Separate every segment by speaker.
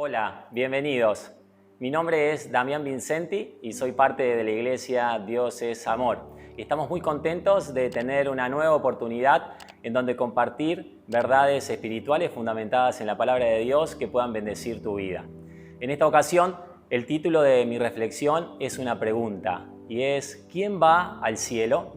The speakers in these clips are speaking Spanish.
Speaker 1: Hola, bienvenidos. Mi nombre es Damián Vincenti y soy parte de la iglesia Dios es Amor. Y estamos muy contentos de tener una nueva oportunidad en donde compartir verdades espirituales fundamentadas en la palabra de Dios que puedan bendecir tu vida. En esta ocasión, el título de mi reflexión es una pregunta y es ¿quién va al cielo?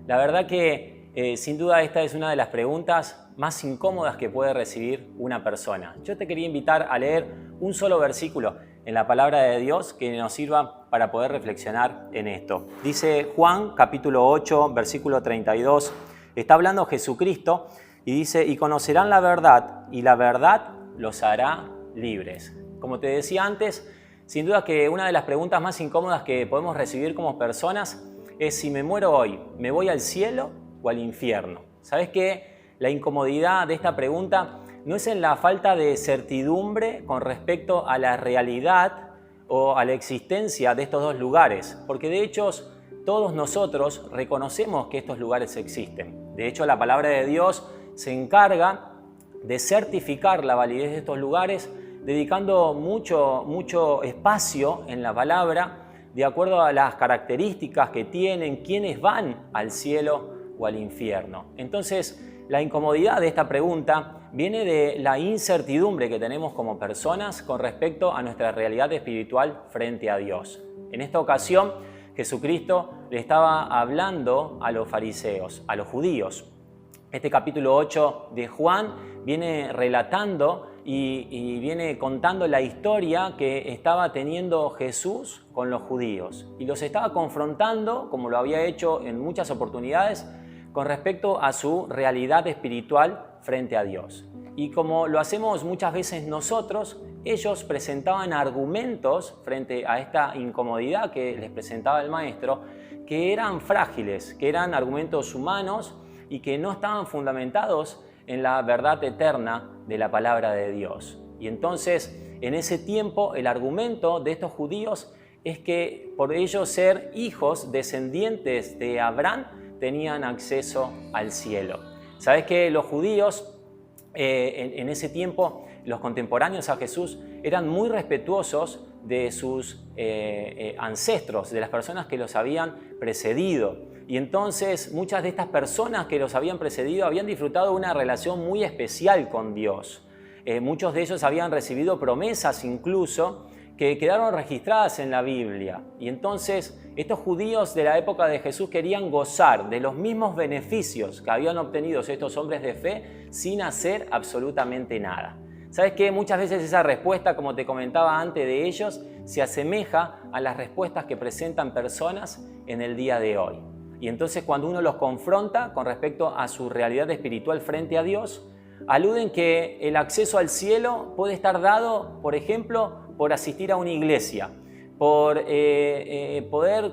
Speaker 1: La verdad que sin duda esta es una de las preguntas más incómodas que puede recibir una persona. Yo te quería invitar a leer un solo versículo en la palabra de Dios que nos sirva para poder reflexionar en esto. Dice Juan capítulo 8, versículo 32, está hablando Jesucristo y dice, y conocerán la verdad y la verdad los hará libres. Como te decía antes, sin duda que una de las preguntas más incómodas que podemos recibir como personas es si me muero hoy, ¿me voy al cielo o al infierno? ¿Sabes qué? La incomodidad de esta pregunta no es en la falta de certidumbre con respecto a la realidad o a la existencia de estos dos lugares, porque de hecho todos nosotros reconocemos que estos lugares existen. De hecho, la palabra de Dios se encarga de certificar la validez de estos lugares, dedicando mucho espacio en la palabra de acuerdo a las características que tienen quienes van al cielo o al infierno. Entonces, la incomodidad de esta pregunta viene de la incertidumbre que tenemos como personas con respecto a nuestra realidad espiritual frente a Dios. En esta ocasión, Jesucristo le estaba hablando a los fariseos, a los judíos. Este capítulo 8 de Juan viene relatando y viene contando la historia que estaba teniendo Jesús con los judíos. Y los estaba confrontando, como lo había hecho en muchas oportunidades, con respecto a su realidad espiritual frente a Dios. Y como lo hacemos muchas veces nosotros, ellos presentaban argumentos frente a esta incomodidad que les presentaba el maestro, que eran frágiles, que eran argumentos humanos y que no estaban fundamentados en la verdad eterna de la palabra de Dios. Y entonces, en ese tiempo, el argumento de estos judíos es que por ellos ser hijos, descendientes de Abraham, tenían acceso al cielo. ¿Sabes que los judíos en ese tiempo, los contemporáneos a Jesús, eran muy respetuosos de sus ancestros, de las personas que los habían precedido? Y entonces muchas de estas personas que los habían precedido habían disfrutado de una relación muy especial con Dios. Muchos de ellos habían recibido promesas incluso que quedaron registradas en la Biblia. Y entonces estos judíos de la época de Jesús querían gozar de los mismos beneficios que habían obtenido estos hombres de fe sin hacer absolutamente nada. ¿Sabes qué? Muchas veces esa respuesta, como te comentaba antes de ellos, se asemeja a las respuestas que presentan personas en el día de hoy. Y entonces cuando uno los confronta con respecto a su realidad espiritual frente a Dios, aluden que el acceso al cielo puede estar dado, por ejemplo, por asistir a una iglesia, por poder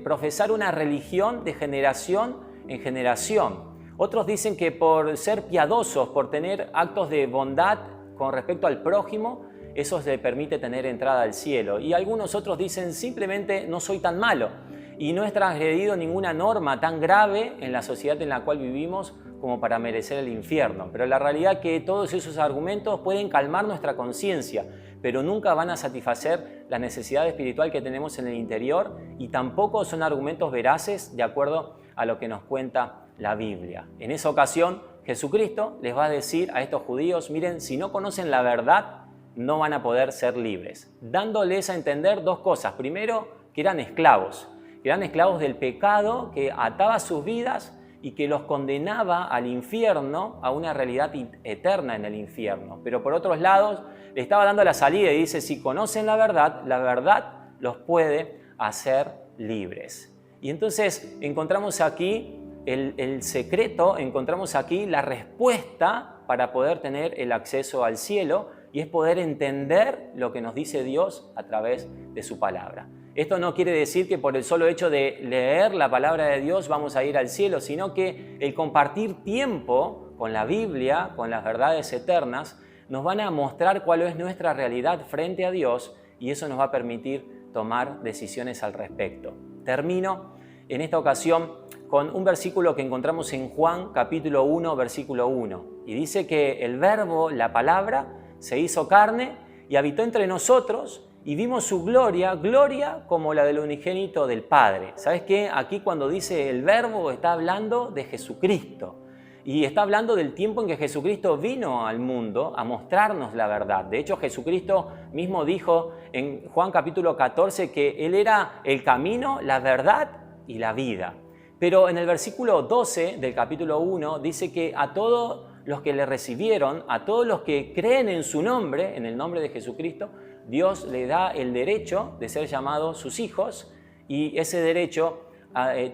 Speaker 1: profesar una religión de generación en generación. Otros dicen que por ser piadosos, por tener actos de bondad con respecto al prójimo, eso les permite tener entrada al cielo. Y algunos otros dicen simplemente no soy tan malo y no he transgredido ninguna norma tan grave en la sociedad en la cual vivimos como para merecer el infierno. Pero la realidad es que todos esos argumentos pueden calmar nuestra conciencia, pero nunca van a satisfacer la necesidad espiritual que tenemos en el interior y tampoco son argumentos veraces de acuerdo a lo que nos cuenta la Biblia. En esa ocasión, Jesucristo les va a decir a estos judíos, miren, si no conocen la verdad, no van a poder ser libres, dándoles a entender dos cosas. Primero, que eran esclavos del pecado que ataba sus vidas y que los condenaba al infierno, a una realidad eterna en el infierno. Pero por otros lados, le estaba dando la salida y dice, si conocen la verdad los puede hacer libres. Y entonces encontramos aquí el secreto, encontramos aquí la respuesta para poder tener el acceso al cielo, y es poder entender lo que nos dice Dios a través de su palabra. Esto no quiere decir que por el solo hecho de leer la palabra de Dios vamos a ir al cielo, sino que el compartir tiempo con la Biblia, con las verdades eternas, nos van a mostrar cuál es nuestra realidad frente a Dios y eso nos va a permitir tomar decisiones al respecto. Termino en esta ocasión con un versículo que encontramos en Juan capítulo 1, versículo 1. Y dice que el verbo, la palabra, se hizo carne y habitó entre nosotros y vimos su gloria, gloria como la del unigénito del Padre. ¿Sabes qué? Aquí cuando dice el Verbo está hablando de Jesucristo. Y está hablando del tiempo en que Jesucristo vino al mundo a mostrarnos la verdad. De hecho, Jesucristo mismo dijo en Juan capítulo 14 que Él era el camino, la verdad y la vida. Pero en el versículo 12 del capítulo 1 dice que a todos los que le recibieron, a todos los que creen en su nombre, en el nombre de Jesucristo, Dios le da el derecho de ser llamados sus hijos, y ese derecho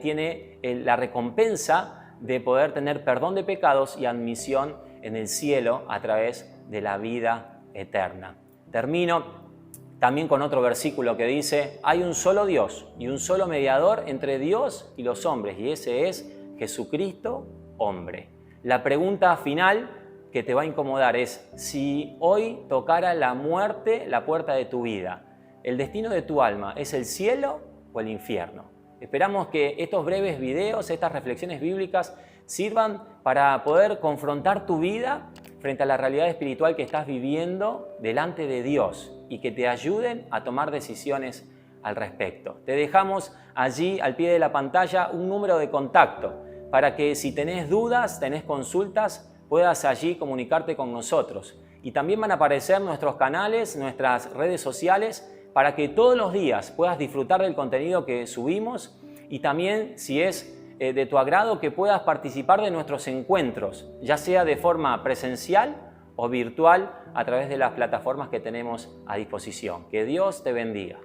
Speaker 1: tiene la recompensa de poder tener perdón de pecados y admisión en el cielo a través de la vida eterna. Termino también con otro versículo que dice: hay un solo Dios y un solo mediador entre Dios y los hombres, y ese es Jesucristo, hombre. La pregunta final que te va a incomodar es: si hoy tocara la muerte la puerta de tu vida, ¿el destino de tu alma es el cielo o el infierno? Esperamos que estos breves videos, estas reflexiones bíblicas, sirvan para poder confrontar tu vida frente a la realidad espiritual que estás viviendo delante de Dios y que te ayuden a tomar decisiones al respecto. Te dejamos allí al pie de la pantalla un número de contacto para que si tenés dudas, tenés consultas, puedas allí comunicarte con nosotros. Y también van a aparecer nuestros canales, nuestras redes sociales, para que todos los días puedas disfrutar del contenido que subimos, y también, si es de tu agrado, que puedas participar de nuestros encuentros, ya sea de forma presencial o virtual a través de las plataformas que tenemos a disposición. Que Dios te bendiga.